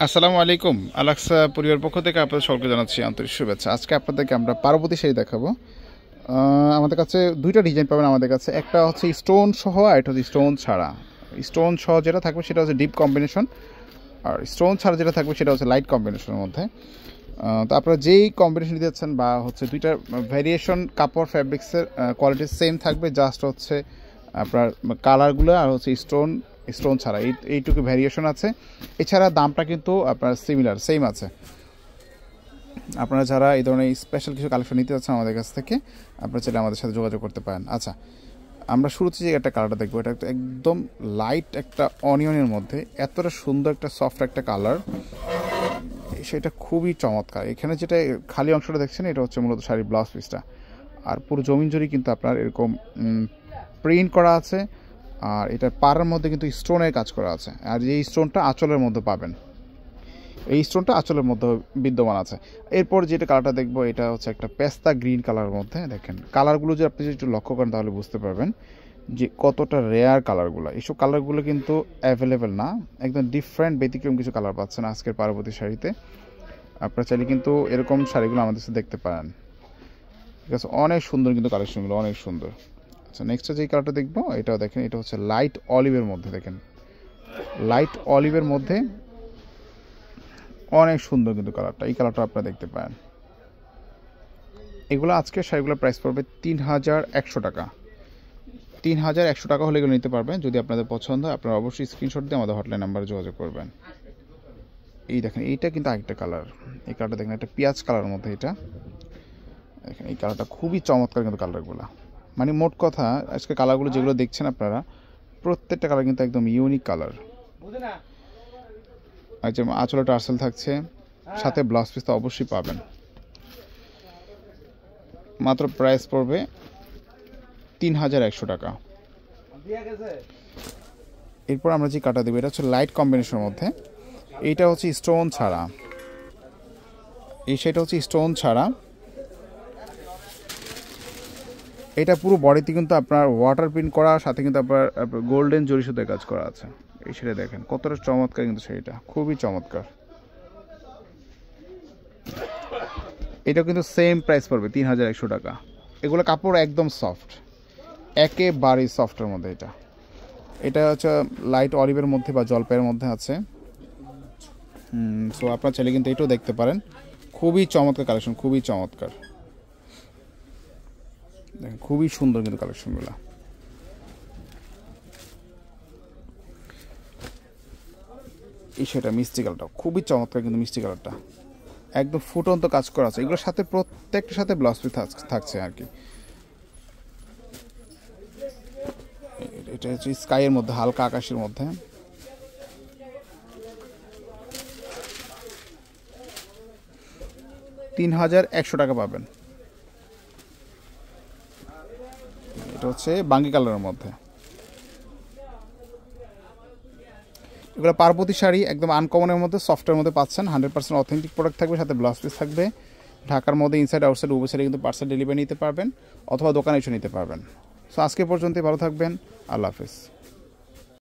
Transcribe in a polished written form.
আসসালামু আলাইকুম। আলাক্সা পরিবার পক্ষ থেকে আপনাদের সকলকে জানাচ্ছি আন্তরিক শুভেচ্ছা। আজকে আপনাদেরকে আমরা পার্বতী শাড়ি দেখাবো। আমাদের কাছে দুইটা ডিজাইন পাবেন আমাদের কাছে। একটা হচ্ছে স্টোন সহ, আর এটা হচ্ছে স্টোন ছাড়া। স্টোন সহ যেটা থাকবে সেটা হচ্ছে ডিপ কম্বিনেশন, আর স্টোন ছাড়া যেটা থাকবে সেটা হচ্ছে লাইট কম্বিনেশনের মধ্যে। তো আপনারা যেই কম্বিনেশন দিতে যাচ্ছেন বা হচ্ছে দুইটার ভ্যারিয়েশন কাপড় ফ্যাব্রিক্সের কোয়ালিটি সেম থাকবে, জাস্ট হচ্ছে আপনার কালারগুলো আর হচ্ছে স্টোন ছাড়া এইটুকু ভ্যারিয়েশন আছে। এছাড়া দামটা কিন্তু আপনার সিমিলার সেম আছে। আপনারা যারা এই ধরনের স্পেশাল কিছু কালেকশন নিতে যাচ্ছেন আমাদের কাছ থেকে, আপনারা চাইলে আমাদের সাথে যোগাযোগ করতে পারেন। আচ্ছা, আমরা শুরুতে যে একটা কালারটা দেখবো, এটা একদম লাইট একটা অনিয়নের মধ্যে এতটা সুন্দর একটা সফট একটা কালার, সেটা খুবই চমৎকার। এখানে যেটা খালি অংশটা দেখছেন এটা হচ্ছে মূলত শাড়ির ব্লাউজ পিসটা, আর পুরো জমিন জড়ি কিন্তু আপনার এরকম প্রিন্ট করা আছে, আর এটার পাড়ের মধ্যে কিন্তু স্টোনের কাজ করা আছে। আর এই স্টোনটা আঁচলের মধ্যে পাবেন, এই স্টোনটা আঁচলের মধ্যে বিদ্যমান আছে। এরপর যেটা কালারটা দেখবো এটা হচ্ছে একটা পেস্তা গ্রিন কালারের মধ্যে। দেখেন কালারগুলো যে আপনি যদি একটু লক্ষ্য করেন তাহলে বুঝতে পারবেন যে কতটা রেয়ার কালারগুলো। এইসব কালারগুলো কিন্তু অ্যাভেলেবেল না, একদম ডিফারেন্ট ব্যতিক্রম কিছু কালার পাচ্ছেন আজকের পার্বতী শাড়িতে। আপনারা চাইলে কিন্তু এরকম শাড়িগুলো আমাদের সাথে দেখতে পারেন। ঠিক আছে, অনেক সুন্দর কিন্তু কালেকশনগুলো অনেক সুন্দর। আচ্ছা, নেক্সট যে কালারটা দেখবো এটাও দেখেন, এটা হচ্ছে লাইট অলিভের মধ্যে। দেখেন লাইট অলিভের মধ্যে অনেক সুন্দর কিন্তু কালারটা, এই কালারটা আপনারা দেখতে পারেন। এগুলো আজকের শাড়িগুলোর প্রাইস পড়বে ৩,১০০ টাকা। ৩,১০০ টাকা হলে এগুলো নিতে পারবেন। যদি আপনাদের পছন্দ হয় আপনারা অবশ্যই স্ক্রিনশট দিয়ে আমাদের হটলাইন নাম্বারে যোগাযোগ করবেন। এই দেখেন এইটা কিন্তু আরেকটা কালার, এই কালারটা দেখেন একটা পেঁয়াজ কালারের মধ্যে। এটা দেখেন এই কালারটা খুবই চমৎকার কিন্তু কালারগুলো, মানে মোট কথা আজকে কালারগুলো যেগুলো দেখছেন আপনারা প্রত্যেকটা কালার কিন্তু একদম ইউনিক কালার। আর যে আঁচলে টার্সেল থাকছে, সাথে ব্লাউজ পিস তো অবশ্যই পাবেন। মাত্র প্রাইস পড়বে ৩,১০০ টাকা। এরপর আমরা যে কাটা দেবো এটা হচ্ছে লাইট কম্বিনেশনের মধ্যে। এইটা হচ্ছে স্টোন ছাড়া, সেটা হচ্ছে স্টোন ছাড়া। এটা পুরো বডিতে কিন্তু আপনার ওয়াটার প্রিন্ট করা, সাথে কিন্তু আপনার গোল্ডেন জরি সুতোর কাজ করা আছে। এই শাড়ি দেখেন কতটা চমৎকার কিন্তু শাড়িটা, খুবই চমৎকার। এটা কিন্তু সেম প্রাইস পড়বে ৩,১০০ টাকা। এগুলো কাপড় একদম সফট, একেবারেই সফটের মধ্যে। এটা হচ্ছে লাইট অলিভের মধ্যে বা জলপাইয়ের মধ্যে আছে। সো আপনার চাইলে কিন্তু এটাও দেখতে পারেন, খুবই চমৎকার কালেকশন, খুবই চমৎকার। দেখেন খুবই সুন্দর কিন্তু কালেকশনগুলো। এই সেটা মিষ্টি কালারটা খুবই চমৎকার কিন্তু, মিষ্টি কালারটা একদম ফুটন্ত কাজ করা আছে। এগুলোর সাথে প্রত্যেকটার সাথে ব্লাউজ পিস থাকছে আর কি। এটা হচ্ছে স্কাইয়ের মধ্যে, হালকা আকাশের মধ্যে। $৩,১০০ টাকা পাবেন। এটা হচ্ছে বাঙ্গি কালারের মধ্যে। এগুলো পার্বতী শাড়ি একদম আনকমনের মধ্যে, সফটের মধ্যে পাচ্ছেন। 100% অথেন্টিক প্রোডাক্ট থাকবে, সাথে ব্লাউজ পিস থাকবে। ঢাকার মধ্যে ইনসাইড আউটসাইড উভয় সাইডে কিন্তু পার্সেল ডেলিভারি নিতে পারবেন, অথবা দোকানে এসে নিতে পারবেন। সো আজকে পর্যন্তই, ভালো থাকবেন, আল্লাহ হাফেজ।